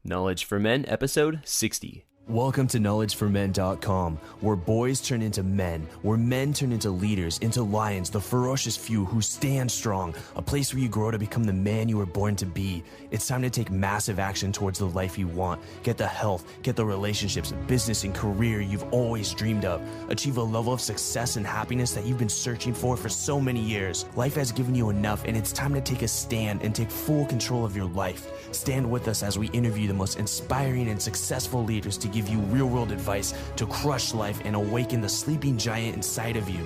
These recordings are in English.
Knowledge for Men, episode 60. Welcome to KnowledgeForMen.com, where boys turn into men, where men turn into leaders, into lions, the ferocious few who stand strong, a place where you grow to become the man you were born to be. It's time to take massive action towards the life you want. Get the health, get the relationships, business, and career you've always dreamed of. Achieve a level of success and happiness that you've been searching for so many years. Life has given you enough, and it's time to take a stand and take full control of your life. Stand with us as we interview the most inspiring and successful leaders to give you real-world advice to crush life and awaken the sleeping giant inside of you.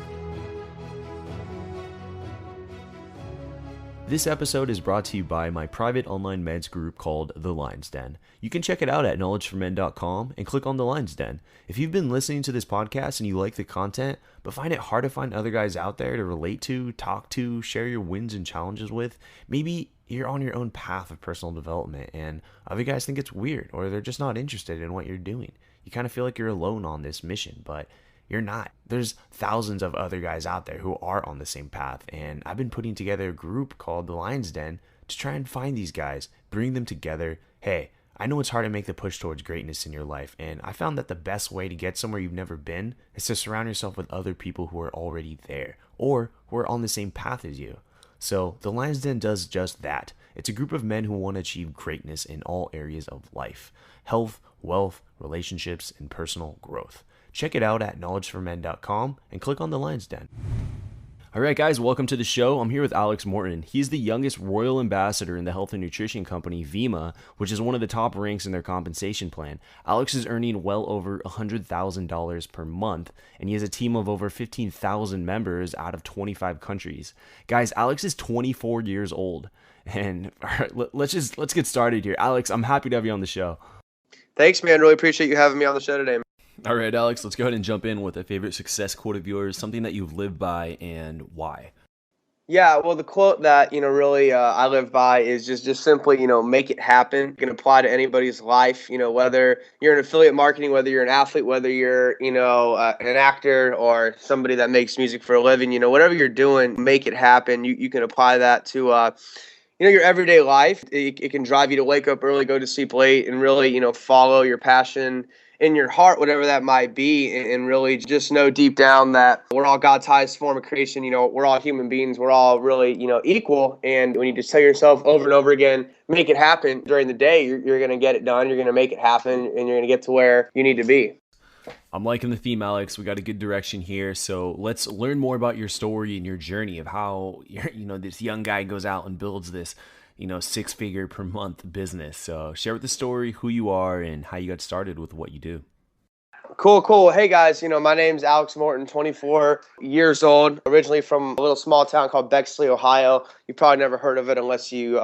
This episode is brought to you by my private online meds group called The Lion's Den. You can check it out at KnowledgeForMen.com and click on The Lion's Den. If you've been listening to this podcast and you like the content, but find it hard to find other guys out there to relate to, talk to, share your wins and challenges with, maybe you're on your own path of personal development and other guys think it's weird or they're just not interested in what you're doing. You kind of feel like you're alone on this mission, but you're not. There's thousands of other guys out there who are on the same path, and I've been putting together a group called The Lion's Den to try and find these guys, bring them together. Hey, I know it's hard to make the push towards greatness in your life, and I found that the best way to get somewhere you've never been is to surround yourself with other people who are already there or who are on the same path as you. So The Lion's Den does just that. It's a group of men who want to achieve greatness in all areas of life: health, wealth, relationships, and personal growth. Check it out at KnowledgeForMen.com and click on The Lion's Den. All right, guys, welcome to the show. I'm here with Alex Morton. He's the youngest royal ambassador in the health and nutrition company, Vemma, which is one of the top ranks in their compensation plan. Alex is earning well over $100,000 per month, and he has a team of over 15,000 members out of 25 countries. Guys, Alex is 24 years old. And all right, let's get started here. Alex, I'm happy to have you on the show. Thanks, man. Really appreciate you having me on the show today. All right, Alex, let's go ahead and jump in with a favorite success quote of yours, something that you've lived by and why. Yeah, well, the quote that, really I live by is just simply, make it happen. It can apply to anybody's life, whether you're in affiliate marketing, whether you're an athlete, whether you're, an actor or somebody that makes music for a living, whatever you're doing, make it happen. You can apply that to, your everyday life. It can drive you to wake up early, go to sleep late, and really, follow your passion in your heart, whatever that might be, and really just know deep down that we're all God's highest form of creation. We're all human beings. We're all really, equal. And when you just tell yourself over and over again, make it happen during the day, you're going to get it done. You're going to make it happen, and you're going to get to where you need to be. I'm liking the theme, Alex. We got a good direction here. So let's learn more about your story and your journey of how, this young guy goes out and builds this, 6-figure per month business. So share with the story who you are and how you got started with what you do. Cool. Hey guys, my name's Alex Morton, 24 years old, originally from a little small town called Bexley, Ohio. You probably never heard of it unless you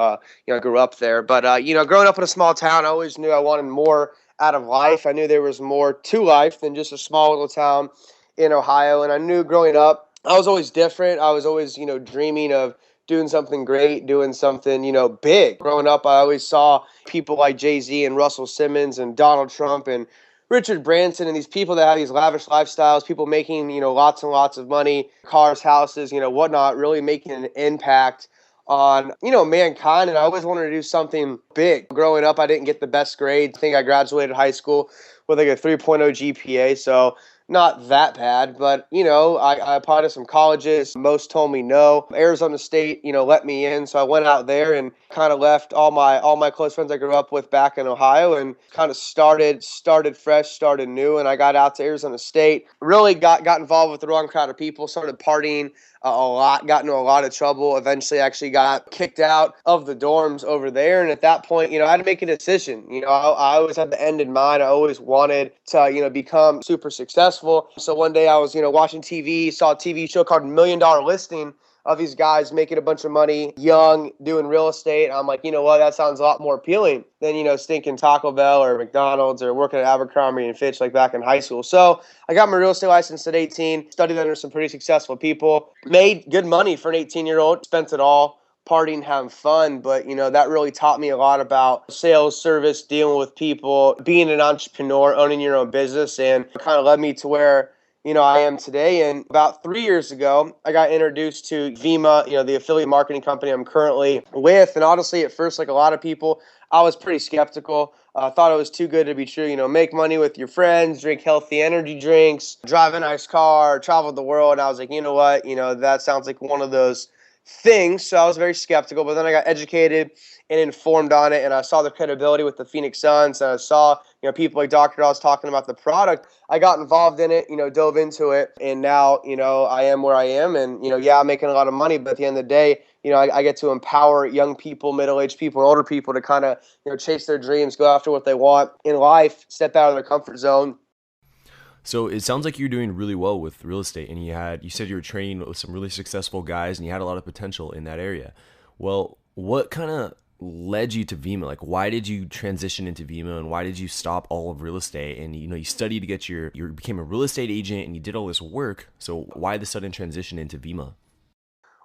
grew up there. But growing up in a small town, I always knew I wanted more out of life. I knew there was more to life than just a small little town in Ohio. And I knew growing up, I was always different. I was always, dreaming of doing something great, doing something, big. Growing up, I always saw people like Jay-Z and Russell Simmons and Donald Trump and Richard Branson and these people that have these lavish lifestyles, people making, lots and lots of money, cars, houses, whatnot, really making an impact on, mankind. And I always wanted to do something big. Growing up, I didn't get the best grades. I think I graduated high school with like a 3.0 GPA. So not that bad, but, I applied to some colleges. Most told me no. Arizona State, let me in. So I went out there and kind of left all my close friends I grew up with back in Ohio and kind of started fresh, started new. And I got out to Arizona State, really got involved with the wrong crowd of people, started partying a lot, got into a lot of trouble. Eventually actually got kicked out of the dorms over there. And at that point, I had to make a decision. I always had the end in mind. I always wanted to, become super successful. So one day I was, watching TV, saw a TV show called $1 Million Listing of these guys making a bunch of money, young, doing real estate. I'm like, that sounds a lot more appealing than, stinking Taco Bell or McDonald's or working at Abercrombie and Fitch like back in high school. So I got my real estate license at 18, studied under some pretty successful people, made good money for an 18-year-old, spent it all partying, having fun. But, that really taught me a lot about sales, service, dealing with people, being an entrepreneur, owning your own business, and kind of led me to where I am today. And about 3 years ago, I got introduced to Vemma, the affiliate marketing company I'm currently with. And honestly, at first, like a lot of people, I was pretty skeptical. I thought it was too good to be true. Make money with your friends, drink healthy energy drinks, drive a nice car, travel the world. And I was like, you know what? That sounds like one of those things. So I was very skeptical, but then I got educated and informed on it, and I saw the credibility with the Phoenix Suns, and I saw people like Dr. Oz talking about the product. I got involved in it, dove into it, and now I am where I am, and yeah, I'm making a lot of money, but at the end of the day, I get to empower young people, middle-aged people, and older people to kind of chase their dreams, go after what they want in life, step out of their comfort zone. So it sounds like you're doing really well with real estate, and you said you were training with some really successful guys, and you had a lot of potential in that area. Well, what kind of led you to Vemma? Like, why did you transition into Vemma, and why did you stop all of real estate? And you studied to get you became a real estate agent, and you did all this work. So why the sudden transition into Vemma?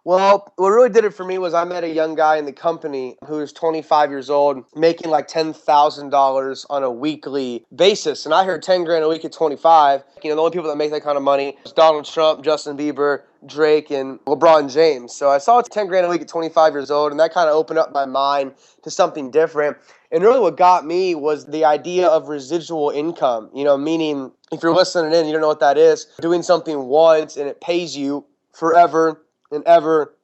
Well, what really did it for me was I met a young guy in the company who was 25 years old, making like $10,000 on a weekly basis. And I heard 10 grand a week at 25. The only people that make that kind of money is Donald Trump, Justin Bieber, Drake, and LeBron James. So I saw 10 grand a week at 25 years old, and that kind of opened up my mind to something different. And really what got me was the idea of residual income, meaning if you're listening in, you don't know what that is, doing something once and it pays you forever and ever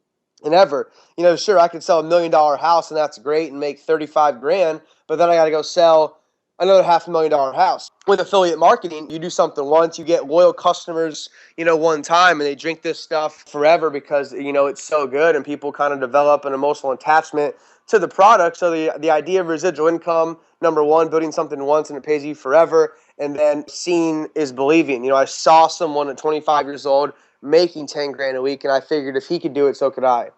and ever. Sure, I could sell $1 million house and that's great and make 35 grand, but then I got to go sell another $500,000 house. With affiliate marketing, you do something once, you get loyal customers, one time, and they drink this stuff forever because, it's so good, and people kind of develop an emotional attachment to the product. So the idea of residual income, number one, building something once and it pays you forever, and then seeing is believing. I saw someone at 25 years old making 10 grand a week, and I figured if he could do it, so could I.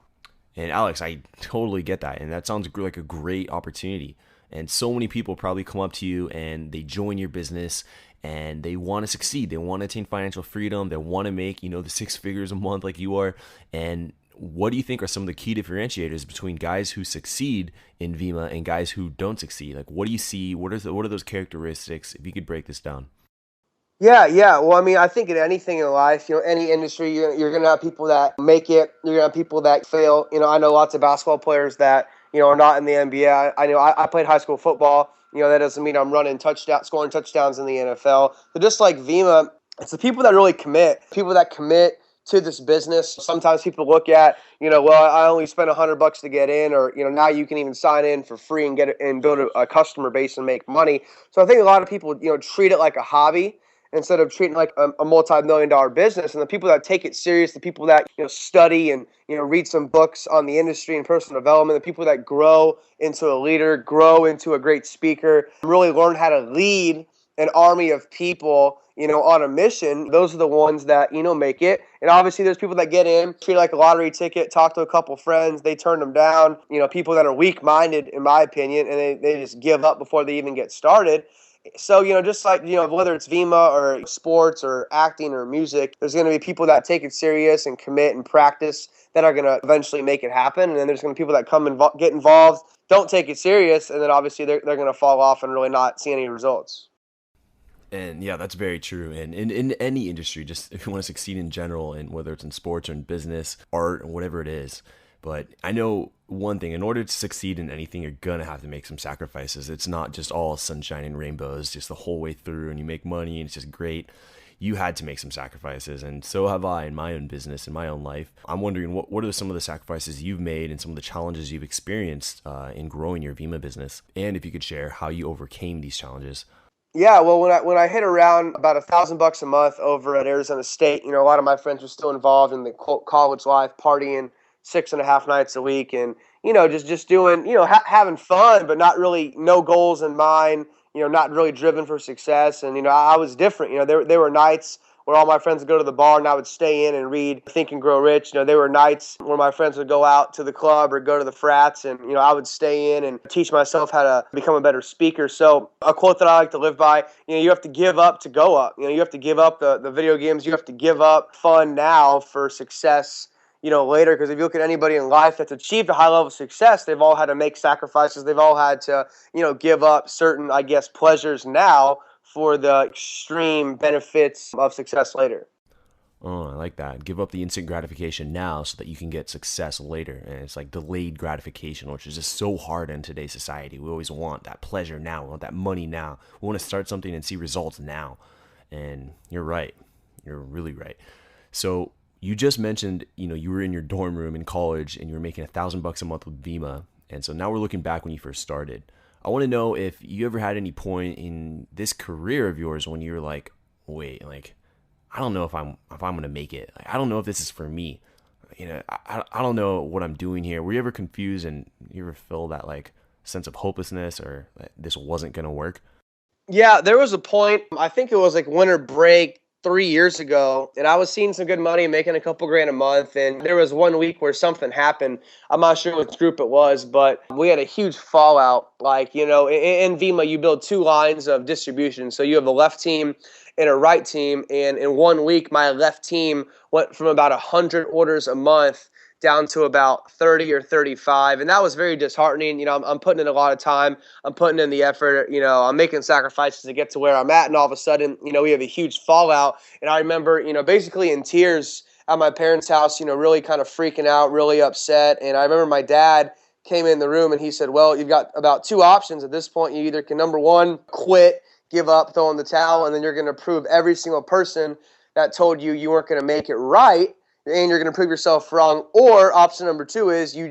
And Alex, I totally get that, and that sounds like a great opportunity. And so many people probably come up to you and they join your business and they want to succeed. They want to attain financial freedom. They want to make, the 6 figures a month like you are. And what do you think are some of the key differentiators between guys who succeed in Vemma and guys who don't succeed? Like, what do you see? What are those characteristics? If you could break this down. Yeah. Well, I think in anything in life, any industry, you're going to have people that make it. You're going to have people that fail. I know lots of basketball players that, are not in the NBA. I know I played high school football. That doesn't mean I'm scoring touchdowns in the NFL. But just like Vemma, it's the people that really commit, people that commit to this business. Sometimes people look at, well, I only spent $100 to get in, or, now you can even sign in for free and get it and build a customer base and make money. So I think a lot of people, treat it like a hobby instead of treating it like a multi-million-dollar business. And the people that take it serious, the people that study and read some books on the industry and personal development, the people that grow into a leader, grow into a great speaker, really learn how to lead an army of people on a mission, those are the ones that make it. And obviously there's people that get in, treat it like a lottery ticket, talk to a couple friends, they turn them down, people that are weak-minded in my opinion, and they just give up before they even get started. So, just like, whether it's Vemma or sports or acting or music, there's going to be people that take it serious and commit and practice that are going to eventually make it happen. And then there's going to be people that come and get involved, don't take it serious, and then obviously they're going to fall off and really not see any results. And yeah, that's very true. And in any industry, just if you want to succeed in general, and whether it's in sports or in business, art, or whatever it is. But I know one thing, in order to succeed in anything, you're going to have to make some sacrifices. It's not just all sunshine and rainbows just the whole way through and you make money and it's just great. You had to make some sacrifices, and so have I in my own business, in my own life. I'm wondering, what are some of the sacrifices you've made and some of the challenges you've experienced in growing your Vemma business? And if you could share how you overcame these challenges. Yeah, well, when I hit around about $1,000 a month over at Arizona State, a lot of my friends were still involved in the college life, partying 6.5 nights a week, and just doing, having fun, but not really no goals in mind, not really driven for success. And I was different. There were nights where all my friends would go to the bar and I would stay in and read Think and Grow Rich. There were nights where my friends would go out to the club or go to the frats, and I would stay in and teach myself how to become a better speaker. So a quote that I like to live by, you have to give up to go up. You have to give up the video games. You have to give up fun now for success later. Because if you look at anybody in life that's achieved a high level of success, they've all had to make sacrifices. They've all had to, give up certain, pleasures now for the extreme benefits of success later. Oh, I like that. Give up the instant gratification now so that you can get success later. And it's like delayed gratification, which is just so hard in today's society. We always want that pleasure now. We want that money now. We want to start something and see results now. And you're right. You're really right. So you just mentioned, you were in your dorm room in college and you were making $1,000 a month with Vemma. And so now we're looking back when you first started. I want to know if you ever had any point in this career of yours when you were like, wait, like, I don't know if I'm gonna make it. Like, I don't know if this is for me. I don't know what I'm doing here. Were you ever confused and you ever feel that like sense of hopelessness or that this wasn't gonna work? Yeah, there was a point, I think it was like winter break 3 years ago, and I was seeing some good money, making a couple grand a month. And there was one week where something happened. I'm not sure which group it was, but we had a huge fallout. Like, in Vemma, you build two lines of distribution. So you have a left team and a right team. And in one week, my left team went from about 100 orders a month down to about 30 or 35. And that was very disheartening. I'm putting in a lot of time. I'm putting in the effort. I'm making sacrifices to get to where I'm at. And all of a sudden, we have a huge fallout. And I remember, basically in tears at my parents' house, really kind of freaking out, really upset. And I remember my dad came in the room and he said, well, you've got about two options at this point. You either can, number one, quit, give up, throw in the towel, and then you're going to prove every single person that told you you weren't going to make it right, and you're going to prove yourself wrong. Or option number two is you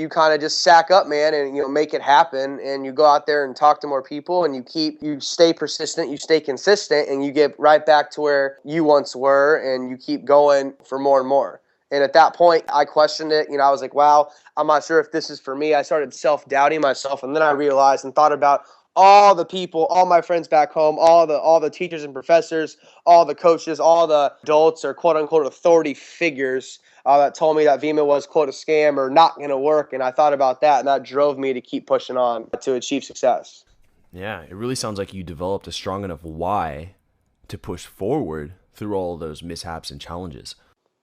kind of just sack up, man, and make it happen, and you go out there and talk to more people, and you stay persistent, you stay consistent, and you get right back to where you once were, and you keep going for more and more. And at that point, I questioned it. I was like, wow, I'm not sure if this is for me. I started self-doubting myself, and then I realized and thought about all the people, all my friends back home, all the teachers and professors, all the coaches, all the adults or quote unquote authority figures that told me that Vemma was quote a scam or not going to work. And I thought about that, and that drove me to keep pushing on to achieve success. Yeah, it really sounds like you developed a strong enough why to push forward through all those mishaps and challenges.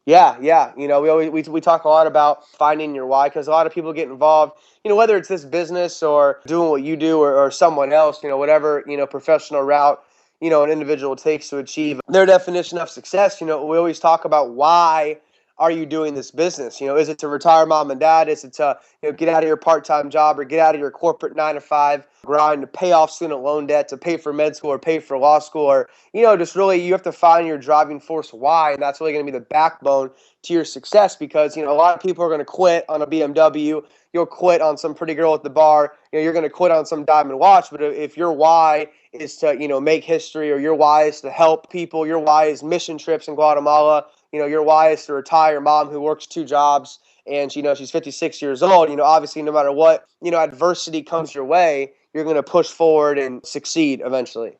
Yeah, yeah. We talk a lot about finding your why, because a lot of people get involved, whether it's this business or doing what you do, or someone else, whatever, professional route, an individual takes to achieve their definition of success. We always talk about why are you doing this business? Is it to retire mom and dad? Is it to, get out of your part-time job or get out of your corporate 9 to 5 grind to pay off student loan debt, to pay for med school or pay for law school, or, just really you have to find your driving force why, and that's really going to be the backbone to your success. Because, a lot of people are going to quit on a BMW. You'll quit on some pretty girl at the bar. You're going to quit on some diamond watch. But if your why is to, make history, or your why is to help people, your why is mission trips in Guatemala, your why is to retire mom who works 2 jobs, and she's 56 years old, obviously no matter what, adversity comes your way, you're going to push forward and succeed eventually.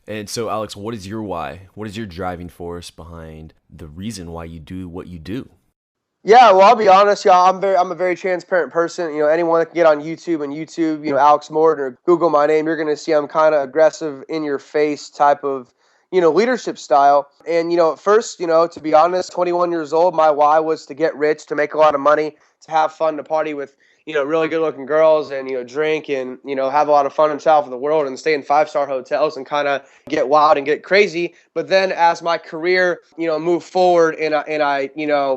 And so, Alex, what is your why? What is your driving force behind the reason why you do what you do? Yeah, well, I'll be honest, y'all. I'm a very transparent person. Anyone that can get on YouTube, Alex Morton, or Google my name, you're going to see I'm kind of aggressive, in your face type of, leadership style. And, at first, to be honest, 21 years old, my why was to get rich, to make a lot of money, to have fun, to party with, really good looking girls, and, drink and, have a lot of fun and travel the world and stay in 5-star hotels and kind of get wild and get crazy. But then as my career, moved forward, and I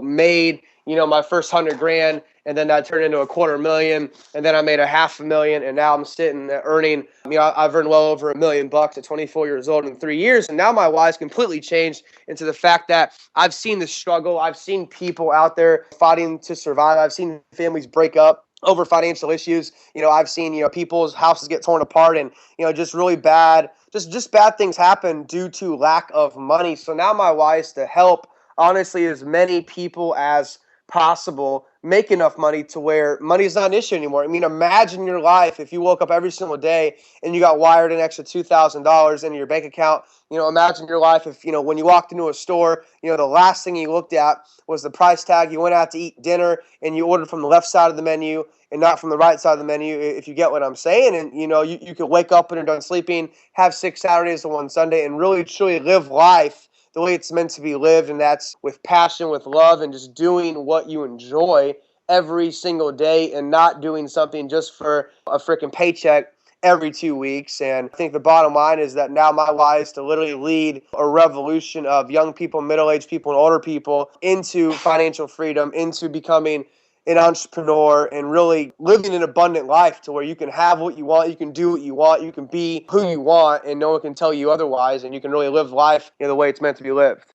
made, my first 100 grand, and then that turned into a $250,000, and then I made a $500,000, and now I'm sitting earning, I've earned well over $1 million at 24 years old in 3 years. And now my why's completely changed into the fact that I've seen the struggle. I've seen people out there fighting to survive. I've seen families break up over financial issues. I've seen, people's houses get torn apart, and, just really bad, just bad things happen due to lack of money. So now my why is to help, honestly, as many people as possible make enough money to where money is not an issue anymore. I mean, imagine your life if you woke up every single day and you got wired an extra $2,000 into your bank account. Imagine your life if, when you walked into a store, the last thing you looked at was the price tag. You went out to eat dinner and you ordered from the left side of the menu and not from the right side of the menu, if you get what I'm saying. And, you could wake up when you're done sleeping, have 6 Saturdays and 1 Sunday, and really, truly live life the way it's meant to be lived, and that's with passion, with love, and just doing what you enjoy every single day, and not doing something just for a freaking paycheck every 2 weeks. And I think the bottom line is that now my why is to literally lead a revolution of young people, middle-aged people, and older people into financial freedom, into becoming an entrepreneur and really living an abundant life to where you can have what you want, you can do what you want, you can be who you want, and no one can tell you otherwise, and you can really live life the way it's meant to be lived.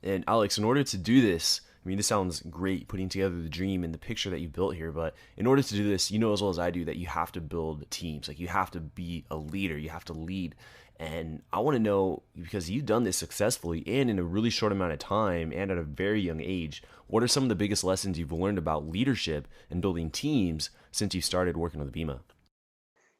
And Alex, in order to do this, I mean, this sounds great, putting together the dream and the picture that you built here, but in order to do this, you know as well as I do that you have to build teams. Like, you have to be a leader, you have to lead. And I want to know, because you've done this successfully and in a really short amount of time and at a very young age, what are some of the biggest lessons you've learned about leadership and building teams since you started working with Vemma?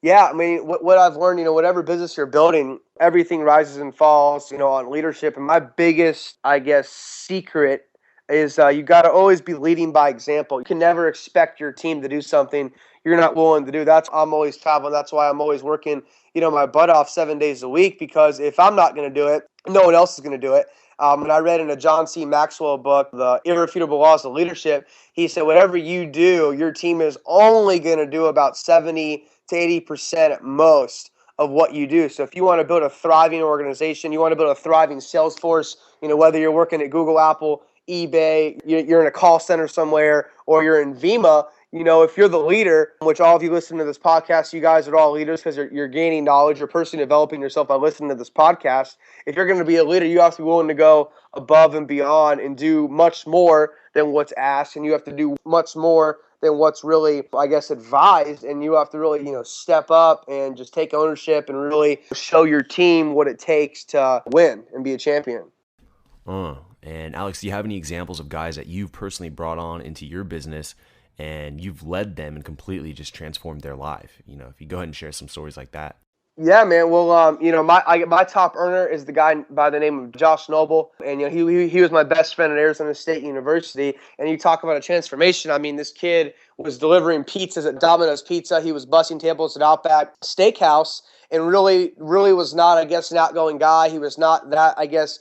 Yeah, I mean, what I've learned, whatever business you're building, everything rises and falls, on leadership. And my biggest, I guess, secret is you got to always be leading by example. You can never expect your team to do something you're not willing to do. That's why I'm always traveling. That's why I'm always working, my butt off 7 days a week, because if I'm not going to do it, no one else is going to do it. And I read in a John C. Maxwell book, The Irrefutable Laws of Leadership, he said, whatever you do, your team is only going to do about 70 to 80% at most of what you do. So if you want to build a thriving organization, you want to build a thriving sales force, whether you're working at Google, Apple, eBay, you're in a call center somewhere, or you're in Vemma, if you're the leader, which all of you listen to this podcast, you guys are all leaders because you're gaining knowledge, you're personally developing yourself by listening to this podcast. If you're going to be a leader, you have to be willing to go above and beyond and do much more than what's asked, and you have to do much more than what's really, I guess, advised, and you have to really, step up and just take ownership and really show your team what it takes to win and be a champion. And Alex, do you have any examples of guys that you've personally brought on into your business and you've led them and completely just transformed their life? If you go ahead and share some stories like that. Yeah, man. Well, my top earner is the guy by the name of Josh Noble, and he was my best friend at Arizona State University. And you talk about a transformation. I mean, this kid was delivering pizzas at Domino's Pizza. He was bussing tables at Outback Steakhouse, and really was not, I guess, an outgoing guy. He was not that, I guess,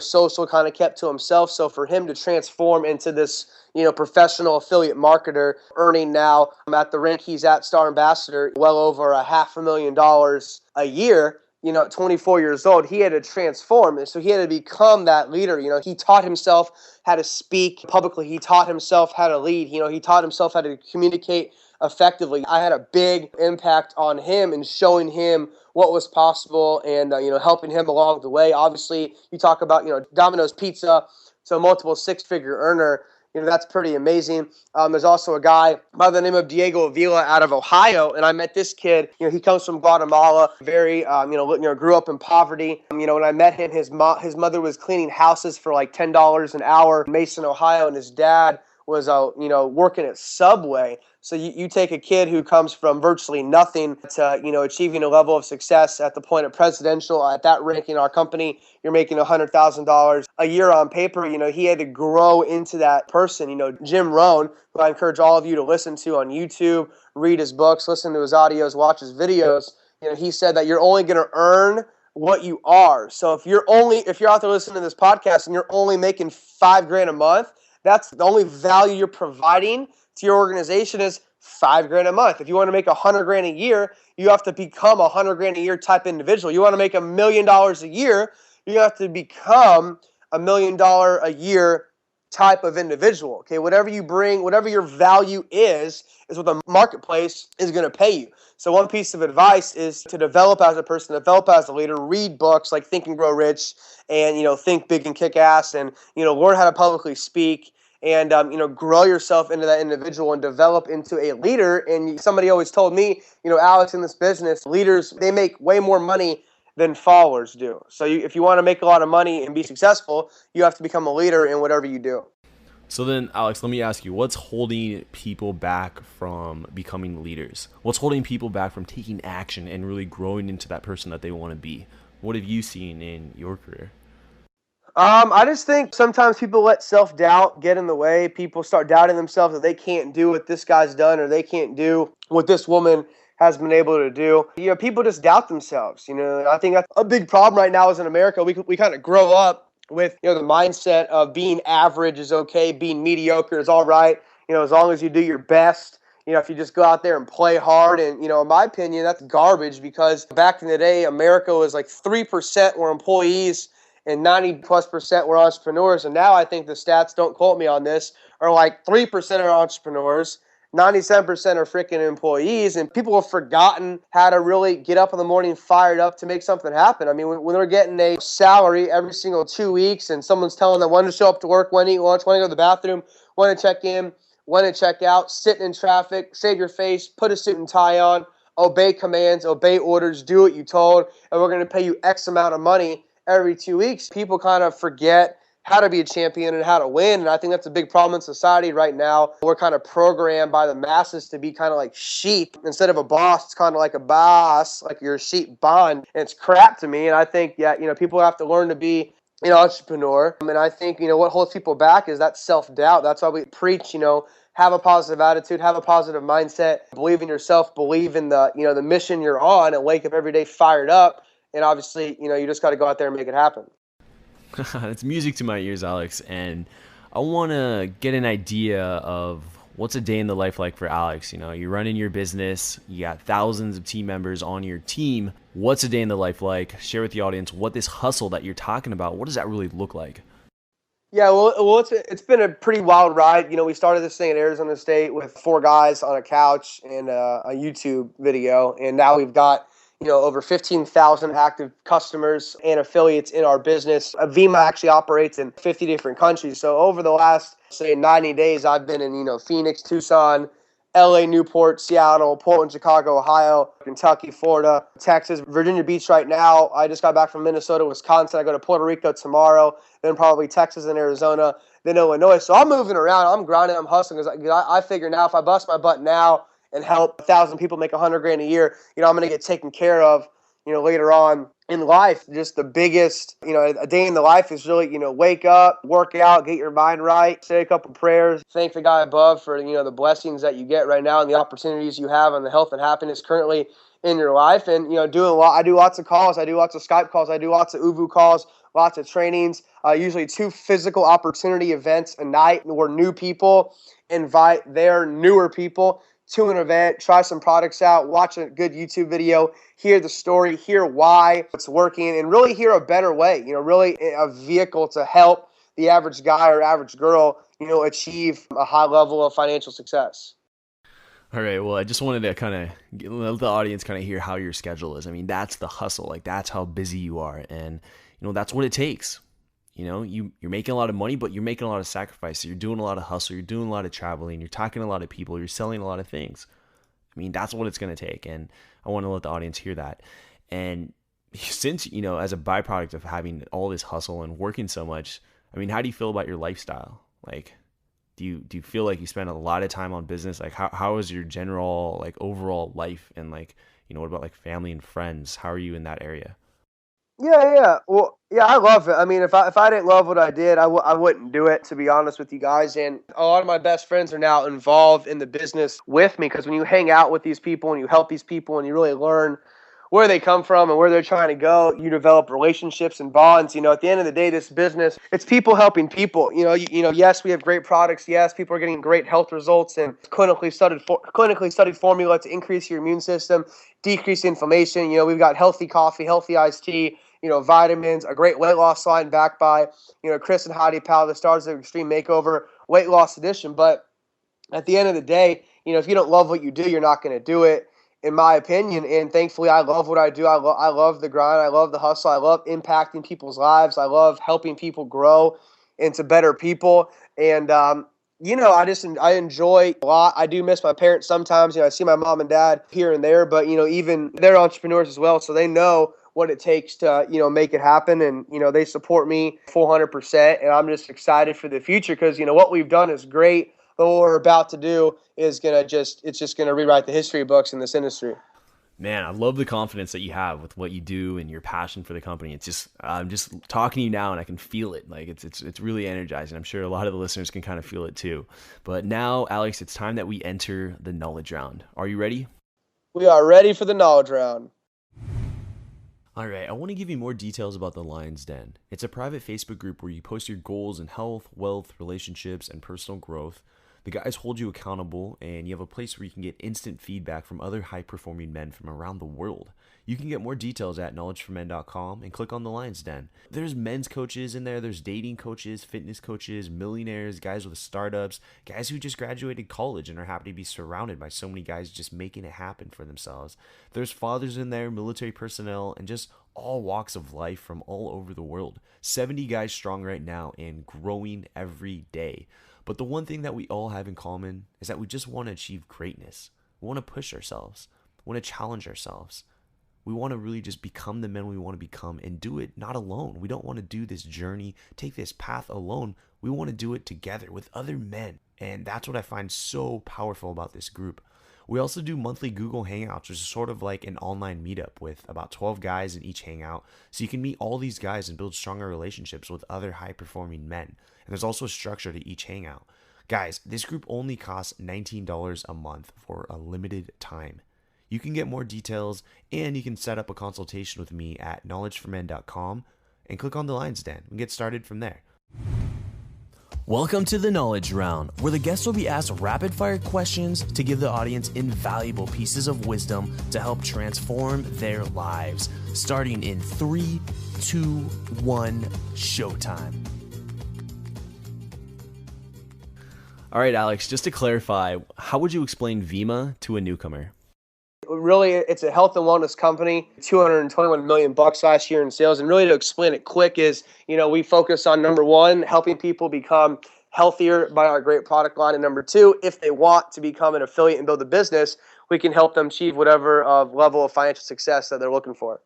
social, kind of kept to himself. So for him to transform into this, professional affiliate marketer, earning now at the rank he's at, Star Ambassador, well over $500,000 a year, at 24 years old, he had to transform. And so he had to become that leader. He taught himself how to speak publicly. He taught himself how to lead. He taught himself how to communicate effectively. I had a big impact on him and showing him what was possible and, helping him along the way. Obviously, you talk about, Domino's Pizza, so multiple six-figure earner. That's pretty amazing. There's also a guy by the name of Diego Avila out of Ohio, and I met this kid. He comes from Guatemala, very, grew up in poverty. When I met him, his mother was cleaning houses for like $10 an hour in Mason, Ohio, and his dad was, working at Subway. So you take a kid who comes from virtually nothing to, achieving a level of success at the point of presidential, at that rank in our company, you're making $100,000 a year on paper. He had to grow into that person. Jim Rohn, who I encourage all of you to listen to on YouTube, read his books, listen to his audios, watch his videos. He said that you're only going to earn what you are. So if you're out there listening to this podcast and you're only making $5,000 a month, that's the only value you're providing to your organization is $5,000 a month. If you want to make $100,000 a year, you have to become $100,000 a year type individual. You want to make $1 million a year, you have to become $1 million a year type of individual. Okay, whatever you bring, whatever your value is what the marketplace is going to pay you. So one piece of advice is to develop as a person, develop as a leader, read books like Think and Grow Rich and, Think Big and Kick Ass, and, learn how to publicly speak and, grow yourself into that individual and develop into a leader. And somebody always told me, Alex, in this business, leaders, they make way more money than followers do. So if you want to make a lot of money and be successful, you have to become a leader in whatever you do. So then, Alex, let me ask you, what's holding people back from becoming leaders? What's holding people back from taking action and really growing into that person that they want to be? What have you seen in your career? I just think sometimes people let self-doubt get in the way. People start doubting themselves that they can't do what this guy's done or they can't do what this woman has been able to do. People just doubt themselves. I think that's a big problem right now is in America. We kind of grow up with, the mindset of being average is okay, being mediocre is all right. As long as you do your best, if you just go out there and play hard. And, in my opinion, that's garbage, because back in the day, America was like 3% were employees and 90+% were entrepreneurs. And now I think the stats, don't quote me on this, are like 3% are entrepreneurs, 97% are freaking employees, and people have forgotten how to really get up in the morning fired up to make something happen. I mean, when they're getting a salary every single 2 weeks and someone's telling them when to show up to work, when to eat lunch, when to go to the bathroom, when to check in, when to check out, sit in traffic, save your face, put a suit and tie on, obey commands, obey orders, do what you told, and we're going to pay you X amount of money every 2 weeks, people kind of forget how to be a champion and how to win. And I think that's a big problem in society right now. We're kind of programmed by the masses to be kind of like sheep. Instead of a boss, it's kind of like a boss, like you're a sheep bond. And it's crap to me. And I think, people have to learn to be an entrepreneur. And I think, what holds people back is that self-doubt. That's why we preach, have a positive attitude, have a positive mindset, believe in yourself, believe in the mission you're on, and wake up every day fired up. And obviously, you just got to go out there and make it happen. It's music to my ears, Alex, and I want to get an idea of what's a day in the life like for Alex. You're running your business, you got thousands of team members on your team. What's a day in the life like? Share with the audience what this hustle that you're talking about, what does that really look like? Yeah, well, it's been a pretty wild ride. We started this thing at Arizona State with 4 guys on a couch and a YouTube video, and now we've got over 15,000 active customers and affiliates in our business. Vemma actually operates in 50 different countries. So over the last, say, 90 days, I've been in, Phoenix, Tucson, LA, Newport, Seattle, Portland, Chicago, Ohio, Kentucky, Florida, Texas, Virginia Beach right now. I just got back from Minnesota, Wisconsin. I go to Puerto Rico tomorrow, then probably Texas and Arizona, then Illinois. So I'm moving around. I'm grinding. I'm hustling, because I figure now if I bust my butt now and help 1,000 people make $100,000 a year, I'm going to get taken care of, later on in life. Just the biggest, a day in the life is really, wake up, work out, get your mind right, say a couple prayers, thank the guy above for, the blessings that you get right now and the opportunities you have and the health and happiness currently in your life. And, doing a lot. I do lots of calls. I do lots of Skype calls. I do lots of UVU calls, lots of trainings, usually 2 physical opportunity events a night where new people invite their newer people to an event, try some products out, watch a good YouTube video, hear the story, hear why it's working, and really hear a better way, really a vehicle to help the average guy or average girl, achieve a high level of financial success. All right, well, I just wanted to kind of let the audience kind of hear how your schedule is. I mean, that's the hustle. Like, that's how busy you are. And, that's what it takes. You're making a lot of money, but you're making a lot of sacrifices. You're doing a lot of hustle. You're doing a lot of traveling. You're talking to a lot of people. You're selling a lot of things. I mean, that's what it's going to take. And I want to let the audience hear that. And since, as a byproduct of having all this hustle and working so much, I mean, how do you feel about your lifestyle? Like, do you feel like you spend a lot of time on business? Like, how is your general, like, overall life? And, like, what about, like, family and friends? How are you in that area? Yeah. Well, yeah, I love it. I mean, if I didn't love what I did, I wouldn't do it, to be honest with you guys. And a lot of my best friends are now involved in the business with me, because when you hang out with these people and you help these people and you really learn where they come from and where they're trying to go, you develop relationships and bonds. At the end of the day, this business, it's people helping people. Yes, we have great products. Yes, people are getting great health results and clinically studied formula to increase your immune system, decrease inflammation. We've got healthy coffee, healthy iced tea, vitamins, a great weight loss line backed by, Chris and Heidi Powell, the stars of Extreme Makeover Weight Loss Edition. But at the end of the day, if you don't love what you do, you're not going to do it, in my opinion. And thankfully, I love what I do. I love the grind. I love the hustle. I love impacting people's lives. I love helping people grow into better people. And, I enjoy a lot. I do miss my parents sometimes. I see my mom and dad here and there, but, even they're entrepreneurs as well. So they know what it takes to, make it happen. And, they support me 400%. And I'm just excited for the future, because, what we've done is great. But what we're about to do is it's just going to rewrite the history books in this industry. Man, I love the confidence that you have with what you do and your passion for the company. It's just, I'm just talking to you now and I can feel it. Like, it's really energizing. I'm sure a lot of the listeners can kind of feel it too. But now, Alex, it's time that we enter the knowledge round. Are you ready? We are ready for the knowledge round. All right, I want to give you more details about the Lion's Den. It's a private Facebook group where you post your goals in health, wealth, relationships, and personal growth. The guys hold you accountable, and you have a place where you can get instant feedback from other high-performing men from around the world. You can get more details at KnowledgeForMen.com and click on the Lion's Den. There's men's coaches in there, there's dating coaches, fitness coaches, millionaires, guys with startups, guys who just graduated college and are happy to be surrounded by so many guys just making it happen for themselves. There's fathers in there, military personnel, and just all walks of life from all over the world. 70 guys strong right now and growing every day. But the one thing that we all have in common is that we just want to achieve greatness. We want to push ourselves. We want to challenge ourselves. We want to really just become the men we want to become and do it not alone. We don't want to do this journey, take this path alone. We want to do it together with other men. And that's what I find so powerful about this group. We also do monthly Google Hangouts, which is sort of like an online meetup with about 12 guys in each hangout. So you can meet all these guys and build stronger relationships with other high-performing men. And there's also a structure to each hangout. Guys, this group only costs $19 a month for a limited time. You can get more details, and you can set up a consultation with me at KnowledgeForMen.com and click on the Lion's Den and get started from there. Welcome to the Knowledge Round, where the guests will be asked rapid-fire questions to give the audience invaluable pieces of wisdom to help transform their lives. Starting in 3, 2, 1, showtime. All right, Alex, just to clarify, how would you explain Vemma to a newcomer? Really, it's a health and wellness company, $221 million last year in sales. And really to explain it quick is, we focus on number one, helping people become healthier by our great product line. And number two, if they want to become an affiliate and build a business, we can help them achieve whatever level of financial success that they're looking for.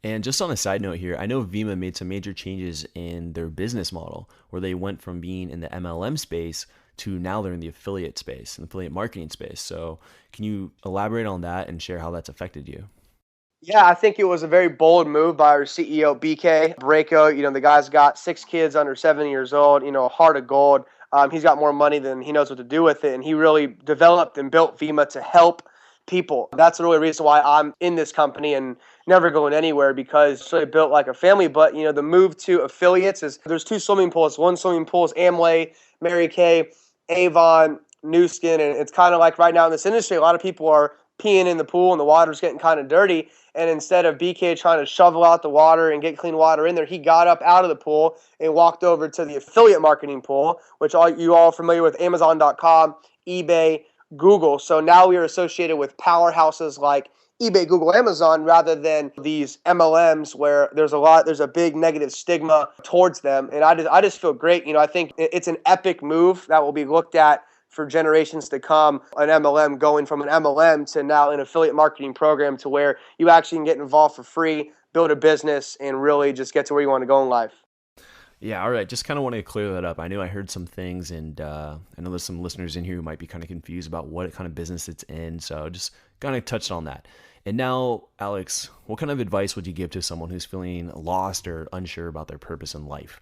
And just on a side note here, I know Vemma made some major changes in their business model where they went from being in the MLM space to now they're in the affiliate space, and affiliate marketing space. So can you elaborate on that and share how that's affected you? Yeah, I think it was a very bold move by our CEO, BK Brayco. The guy's got 6 kids under 7 years old, a heart of gold. He's got more money than he knows what to do with it. And he really developed and built Vemma to help people. That's the really reason why I'm in this company and never going anywhere, because it's really built like a family. But, the move to affiliates is there's 2 swimming pools. One swimming pool is Amway, Mary Kay, Avon, New Skin, and it's kind of like right now in this industry, a lot of people are peeing in the pool and the water's getting kind of dirty. And instead of BK trying to shovel out the water and get clean water in there, he got up out of the pool and walked over to the affiliate marketing pool, which you all are familiar with, Amazon.com, eBay, Google. So now we are associated with powerhouses like eBay, Google, Amazon, rather than these MLMs where there's a big negative stigma towards them. And I just feel great. I think it's an epic move that will be looked at for generations to come. An MLM going from an MLM to now an affiliate marketing program to where you actually can get involved for free, build a business, and really just get to where you want to go in life. Yeah, all right. Just kind of want to clear that up. I know I heard some things, and I know there's some listeners in here who might be kind of confused about what kind of business it's in. So just kind of touched on that. And now, Alex, what kind of advice would you give to someone who's feeling lost or unsure about their purpose in life?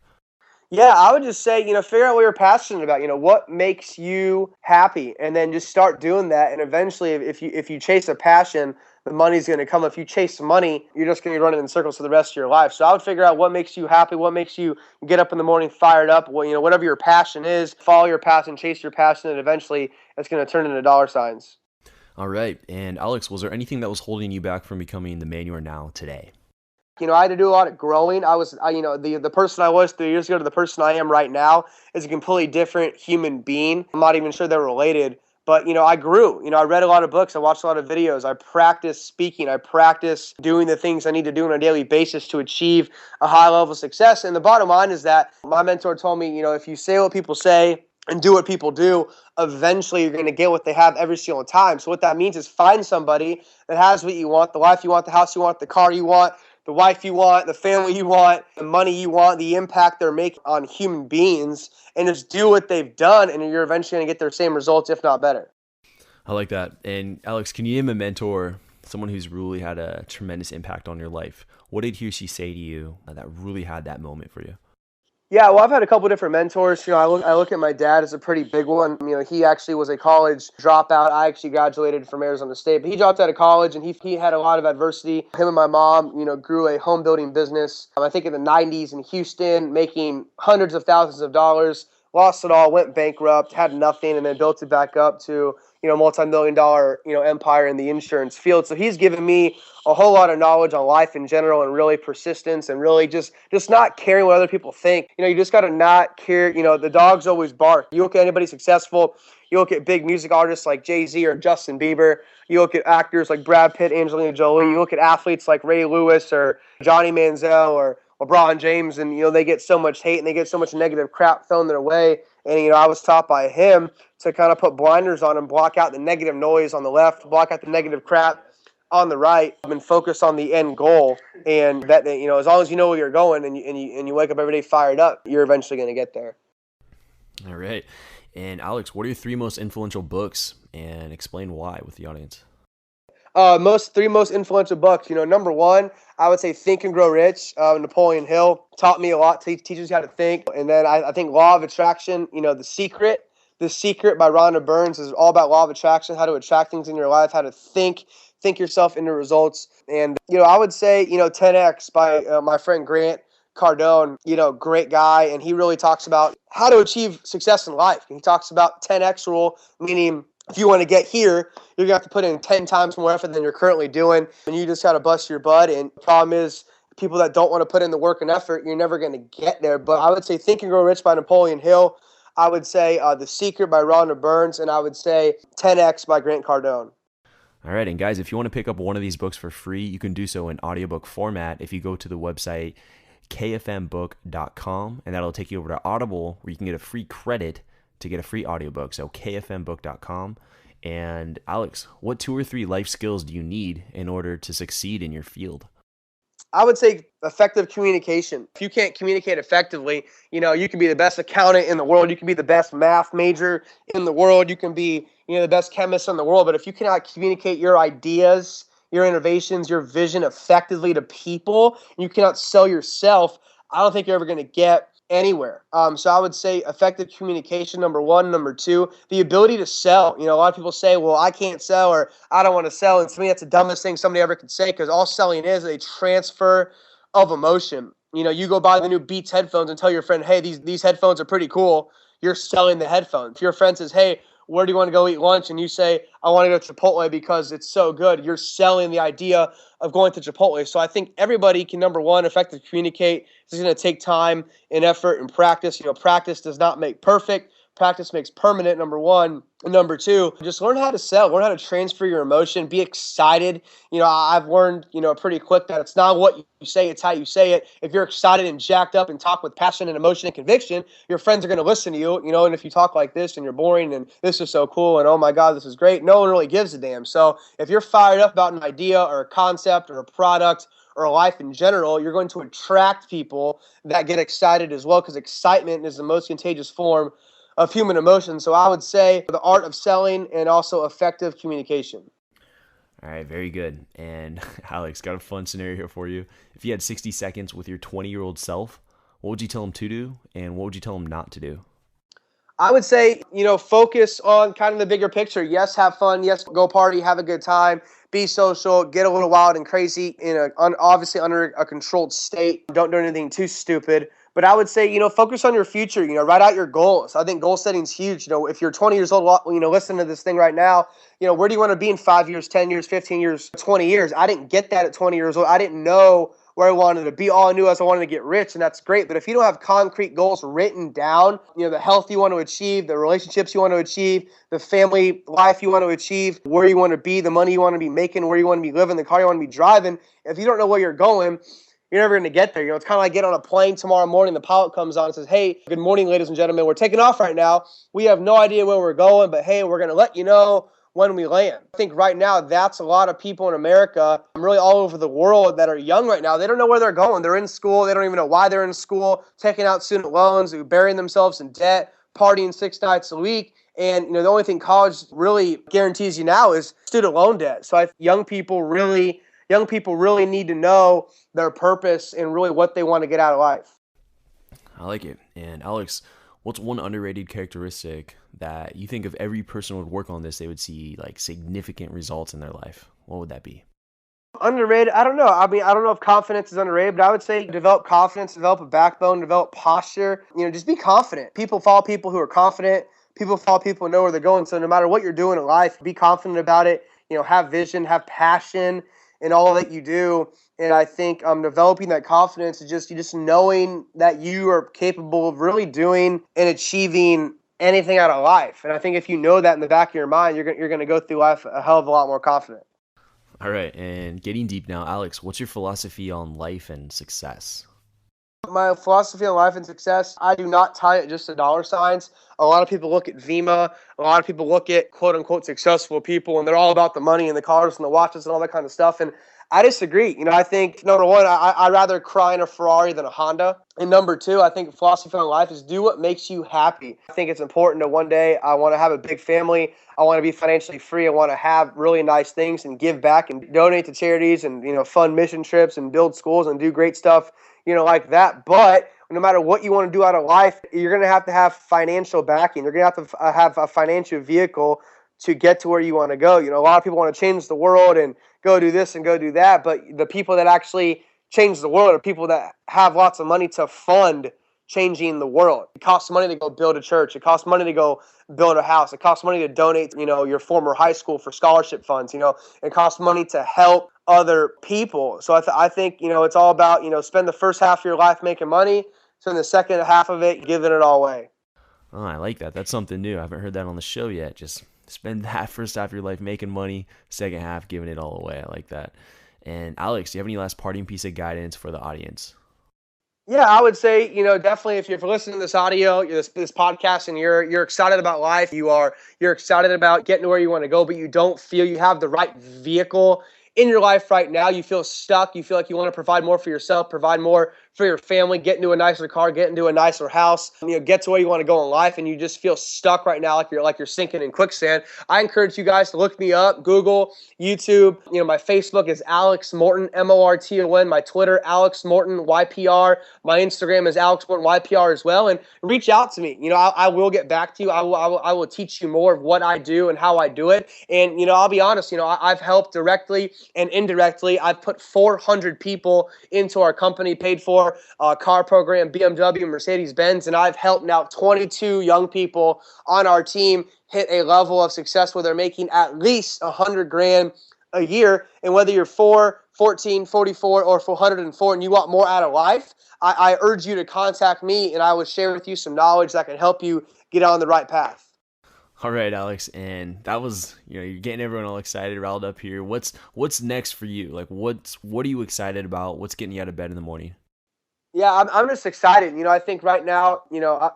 Yeah, I would just say, figure out what you're passionate about, what makes you happy, and then just start doing that. And eventually, if you chase a passion, the money's going to come. If you chase money, you're just going to be running in circles for the rest of your life. So I would figure out what makes you happy, what makes you get up in the morning fired up, whatever your passion is, follow your passion, chase your passion, and eventually it's going to turn into dollar signs. All right. And Alex, was there anything that was holding you back from becoming the man you are now today? I had to do a lot of growing. The person I was 3 years ago to the person I am right now is a completely different human being. I'm not even sure they're related, but, I grew. I read a lot of books. I watched a lot of videos. I practiced speaking. I practiced doing the things I need to do on a daily basis to achieve a high level of success. And the bottom line is that my mentor told me, if you say what people say and do what people do, eventually you're going to get what they have every single time. So what that means is find somebody that has what you want, the life you want, the house you want, the car you want, the wife you want, the family you want, the money you want, the impact they're making on human beings, and just do what they've done, and you're eventually going to get their same results, if not better. I like that. And Alex, can you name a mentor, someone who's really had a tremendous impact on your life? What did he or she say to you that really had that moment for you? Yeah, well, I've had a couple different mentors. I look at my dad as a pretty big one. He actually was a college dropout. I actually graduated from Arizona State, but he dropped out of college and he had a lot of adversity. Him and my mom, grew a home building business. I think in the 90s in Houston, making hundreds of thousands of dollars. lost it all, went bankrupt, had nothing, and then built it back up to, multi-million-dollar, empire in the insurance field. So he's given me a whole lot of knowledge on life in general, and really persistence, and really just not caring what other people think. You just got to not care. The dogs always bark. You look at anybody successful, you look at big music artists like Jay-Z or Justin Bieber, you look at actors like Brad Pitt, Angelina Jolie, you look at athletes like Ray Lewis or Johnny Manziel or LeBron James, and they get so much hate and they get so much negative crap thrown their way. And I was taught by him to kind of put blinders on and block out the negative noise on the left, block out the negative crap on the right, and focus on the end goal. And that, as long as you know where you're going and you wake up every day fired up, you're eventually going to get there. All right. And Alex, what are your 3 most influential books, and explain why with the audience? Three most influential books. Number one, I would say Think and Grow Rich. Napoleon Hill taught me a lot. Teaches you how to think. And then I think Law of Attraction. The Secret. The Secret by Rhonda Burns is all about law of attraction, how to attract things in your life, how to think yourself into results. And I would say 10X by my friend Grant Cardone. Great guy, and he really talks about how to achieve success in life. He talks about 10X rule, meaning if you want to get here, you're going to have to put in 10 times more effort than you're currently doing, and you just got to bust your butt. And the problem is, people that don't want to put in the work and effort, you're never going to get there. But I would say Think and Grow Rich by Napoleon Hill. I would say The Secret by Rhonda Burns, and I would say 10X by Grant Cardone. All right, and guys, if you want to pick up one of these books for free, you can do so in audiobook format if you go to the website kfmbook.com, and that'll take you over to Audible, where you can get a free credit to get a free audiobook. So kfmbook.com. And Alex, what 2 or 3 life skills do you need in order to succeed in your field? I would say effective communication. If you can't communicate effectively, you can be the best accountant in the world, you can be the best math major in the world, you can be the best chemist in the world, but if you cannot communicate your ideas, your innovations, your vision effectively to people, and you cannot sell yourself, I don't think you're ever going to get anywhere. So I would say effective communication, number one. Number two, the ability to sell. A lot of people say, well, I can't sell, or I don't want to sell. And to me, that's the dumbest thing somebody ever could say, because all selling is a transfer of emotion. You go buy the new Beats headphones and tell your friend, hey, these headphones are pretty cool. You're selling the headphones. If your friend says, hey, where do you want to go eat lunch? And you say, I want to go to Chipotle because it's so good. You're selling the idea of going to Chipotle. So I think everybody can, number one, effectively communicate. It's going to take time and effort and practice. Practice does not make perfect. Practice makes permanent, number one. And number two, just learn how to sell, learn how to transfer your emotion, be excited. I've learned, pretty quick that it's not what you say, it's how you say it. If you're excited and jacked up and talk with passion and emotion and conviction, your friends are going to listen to you, and if you talk like this and you're boring and this is so cool and oh my God, this is great, no one really gives a damn. So if you're fired up about an idea or a concept or a product or life in general, you're going to attract people that get excited as well, because excitement is the most contagious form of human emotion. So I would say the art of selling and also effective communication. All right, very good. And Alex, got a fun scenario here for you. If you had 60 seconds with your 20-year-old self, what would you tell him to do, and what would you tell him not to do? I would say, focus on kind of the bigger picture. Yes, have fun. Yes, go party, have a good time, be social, get a little wild and crazy obviously under a controlled state. Don't do anything too stupid. But I would say, focus on your future, write out your goals. I think goal setting is huge. If you're 20 years old, listen to this thing right now, where do you want to be in 5 years, 10 years, 15 years, 20 years? I didn't get that at 20 years old. I didn't know where I wanted to be. All I knew was I wanted to get rich, and that's great. But if you don't have concrete goals written down, the health you want to achieve, the relationships you want to achieve, the family life you want to achieve, where you want to be, the money you want to be making, where you want to be living, the car you want to be driving, if you don't know where you're going, you're never going to get there. It's kind of like getting on a plane tomorrow morning. The pilot comes on and says, hey, good morning, ladies and gentlemen. We're taking off right now. We have no idea where we're going, but hey, we're going to let you know when we land. I think right now that's a lot of people in America, really all over the world, that are young right now. They don't know where they're going. They're in school. They don't even know why they're in school, taking out student loans, burying themselves in debt, partying 6 nights a week. And the only thing college really guarantees you now is student loan debt. So young people really need to know their purpose and really what they want to get out of life. I like it. And Alex, what's one underrated characteristic that you think if every person would work on this, they would see like significant results in their life? What would that be? Underrated? I don't know. I mean, I don't know if confidence is underrated, but I would say develop confidence, develop a backbone, develop posture. Just be confident. People follow people who are confident. People follow people who know where they're going. So no matter what you're doing in life, be confident about it. Have vision, have passion in all that you do. And I think developing that confidence is just knowing that you are capable of really doing and achieving anything out of life. And I think if you know that in the back of your mind, you're going to go through life a hell of a lot more confident. All right, and getting deep now, Alex, what's your philosophy on life and success? My philosophy on life and success, I do not tie it just to dollar signs. A lot of people look at Vemma. A lot of people look at quote unquote successful people, and they're all about the money and the cars and the watches and all that kind of stuff. And I disagree. I think number one, I'd rather cry in a Ferrari than a Honda. And number two, I think philosophy on life is do what makes you happy. I think it's important that one day I want to have a big family. I want to be financially free. I want to have really nice things and give back and donate to charities and, fund mission trips and build schools and do great stuff, like that. But no matter what you want to do out of life, you're going to have financial backing. You're going to have a financial vehicle to get to where you want to go. A lot of people want to change the world and go do this and go do that. But the people that actually change the world are people that have lots of money to fund changing the world. It costs money to go build a church. It costs money to go build a house. It costs money to donate, your former high school for scholarship funds. It costs money to help other people. So I think, it's all about, spend the first half of your life making money. Spend the second half of it giving it all away. Oh, I like that. That's something new. I haven't heard that on the show yet. Just spend that first half of your life making money, second half giving it all away. I like that. And Alex, do you have any last parting piece of guidance for the audience? Yeah, I would say, definitely if you're listening to this audio, this podcast, and you're excited about life, you're excited about getting to where you want to go, but you don't feel you have the right vehicle in your life right now. You feel stuck. You feel like you want to provide more for yourself, provide more for your family, get into a nicer car, get into a nicer house, get to where you want to go in life, and you just feel stuck right now, like you're sinking in quicksand. I encourage you guys to look me up, Google, YouTube. My Facebook is Alex Morton, Morton. My Twitter, Alex Morton, YPR. My Instagram is Alex Morton, YPR as well. And reach out to me. I will get back to you. I will teach you more of what I do and how I do it. And, I'll be honest, I've helped directly and indirectly. I've put 400 people into our company, paid for car program, BMW, Mercedes-Benz, and I've helped now 22 young people on our team hit a level of success where they're making at least $100,000 a year. And whether you're 4, 14, 44, or 404 and you want more out of life, I urge you to contact me and I will share with you some knowledge that can help you get on the right path. All right, Alex, and that was, you're getting everyone all excited, riled up here. What's next for you? Like, what are you excited about? What's getting you out of bed in the morning? Yeah, I'm just excited. I think right now,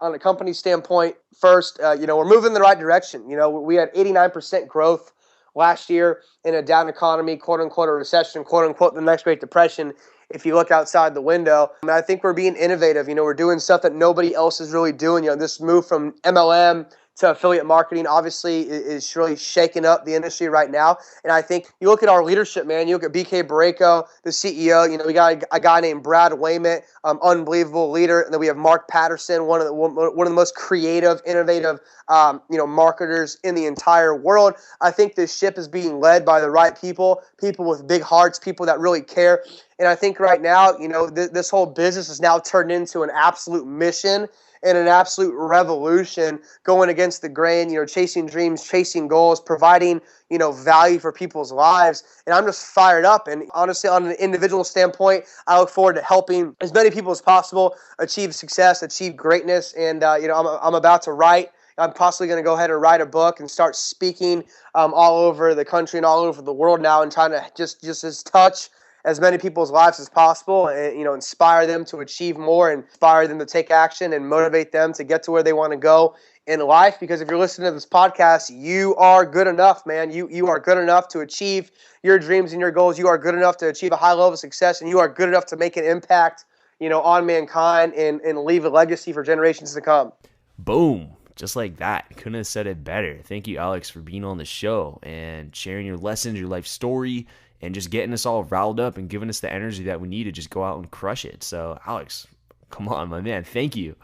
on a company standpoint, first, we're moving in the right direction. We had 89% growth last year in a down economy, quote unquote, a recession, quote unquote, the next Great Depression. If you look outside the window, I think we're being innovative. We're doing stuff that nobody else is really doing. This move from MLM to affiliate marketing obviously is really shaking up the industry right now. And I think you look at our leadership, man. You look at BK Barreco, the CEO. We got a guy named Brad Wayment, unbelievable leader. And then we have Mark Patterson, one of the most creative, innovative, marketers in the entire world. I think this ship is being led by the right people with big hearts, people that really care. And I think right now, this whole business is now turned into an absolute mission and an absolute revolution, going against the grain, chasing dreams, chasing goals, providing, value for people's lives. And I'm just fired up. And honestly, on an individual standpoint, I look forward to helping as many people as possible achieve success, achieve greatness. And, I'm about to write. I'm possibly going to go ahead and write a book and start speaking all over the country and all over the world now, and trying to just touch as many people's lives as possible, and inspire them to achieve more, and inspire them to take action, and motivate them to get to where they want to go in life. Because if you're listening to this podcast, you are good enough, man. You are good enough to achieve your dreams and your goals. You are good enough to achieve a high level of success, and you are good enough to make an impact, on mankind, and leave a legacy for generations to come. Boom. Just like that. Couldn't have said it better. Thank you, Alex, for being on the show and sharing your lessons, your life story, and just getting us all riled up and giving us the energy that we need to just go out and crush it. So, Alex, come on, my man. Thank you.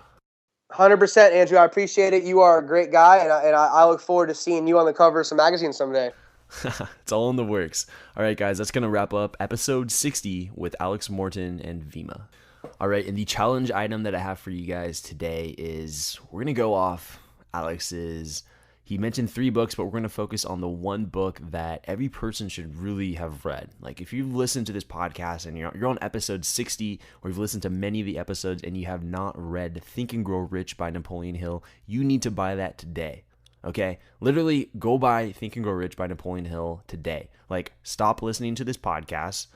100%, Andrew. I appreciate it. You are a great guy, and I look forward to seeing you on the cover of some magazines someday. It's all in the works. All right, guys, that's going to wrap up episode 60 with Alex, Morton, and Vemma. All right, and the challenge item that I have for you guys today is we're going to go off Alex's. He mentioned 3 books, but we're going to focus on the one book that every person should really have read. Like if you've listened to this podcast and you're on episode 60, or you've listened to many of the episodes and you have not read Think and Grow Rich by Napoleon Hill, you need to buy that today. Okay? Literally go buy Think and Grow Rich by Napoleon Hill today. Like stop listening to this podcast.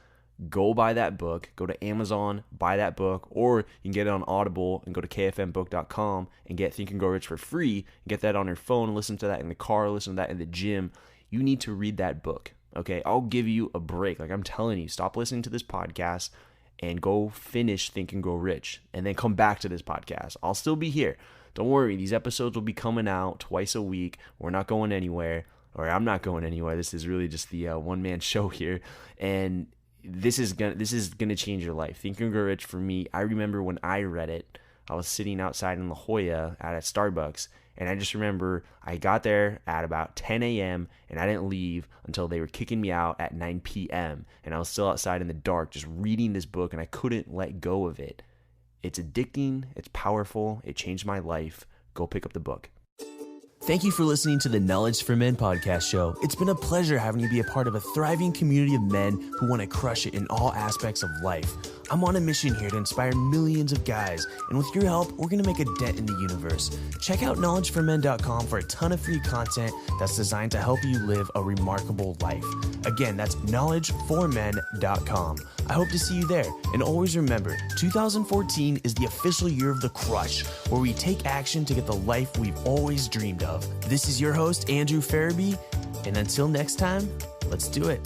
Go buy that book, go to Amazon, buy that book, or you can get it on Audible and go to kfmbook.com and get Think and Grow Rich for free and get that on your phone, listen to that in the car, listen to that in the gym. You need to read that book, okay? I'll give you a break. Like I'm telling you, stop listening to this podcast and go finish Think and Grow Rich and then come back to this podcast. I'll still be here. Don't worry, these episodes will be coming out twice a week. We're not going anywhere, or I'm not going anywhere. This is really just the one-man show here, and this is gonna change your life. Think and Grow Rich for me. I remember when I read it, I was sitting outside in La Jolla at a Starbucks, and I just remember I got there at about 10 a.m. and I didn't leave until they were kicking me out at 9 p.m. and I was still outside in the dark just reading this book, and I couldn't let go of it. It's addicting. It's powerful. It changed my life. Go pick up the book. Thank you for listening to the Knowledge for Men podcast show. It's been a pleasure having you be a part of a thriving community of men who want to crush it in all aspects of life. I'm on a mission here to inspire millions of guys, and with your help, we're going to make a dent in the universe. Check out KnowledgeForMen.com for a ton of free content that's designed to help you live a remarkable life. Again, that's KnowledgeForMen.com. I hope to see you there, and always remember, 2014 is the official year of the crush, where we take action to get the life we've always dreamed of. This is your host, Andrew Farabee, and until next time, let's do it.